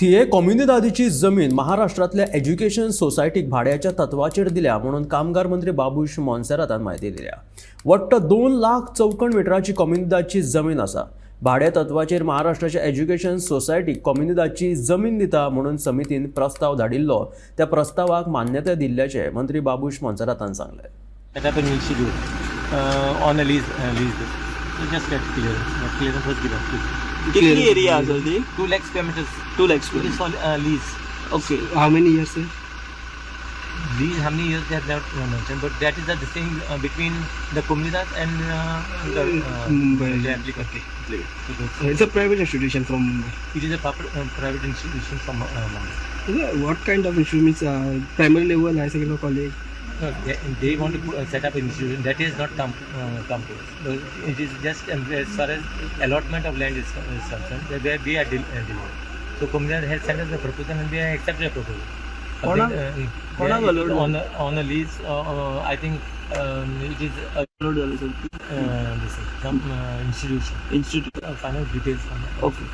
थिये कम्युनिदादीची जमीन महाराष्ट्रातल्या एज्युकेशन सोसायटीक भाड्याच्या तत्वाचेर दिल्या म्हणून कामगार मंत्री बाबूश मोन्सेरातान म्हायती दिल्या. वट्ट 2 लाख चौकण मिटराची कम्युनिदादची जमीन आसा. भाड्या तत्वाचेर महाराष्ट्राच्या एज्युकेशन सोसायटीक कम्युनिदादची जमीन दिता म्हणून समितीन प्रस्ताव धाडिल्लो. त्या प्रस्तावाक मान्यताय दिल्ल्याचे मंत्री बाबूश मोन्सेरातान सांगले. Set up an institute on a lease. So just get clearance was given. कितनी एरिया असेल ती? 2 lakh square meters. 2 lakhs It is for lease. Okay. How many years? Lease, how many years they have not mentioned, but that is the thing between the comunidad and the applicant. It's a private institution from Mumbai. It is a private institution from Mumbai. What kind of institution? Primary level, high secondary college? They want to set up an institution that is not come to us. It is just as far as allotment of land is concerned, where we are dealing. So comunidad has sent us a proposal and we have accepted a proposal. On a lease, I think it is some institution. Institute. Final details on that. Okay.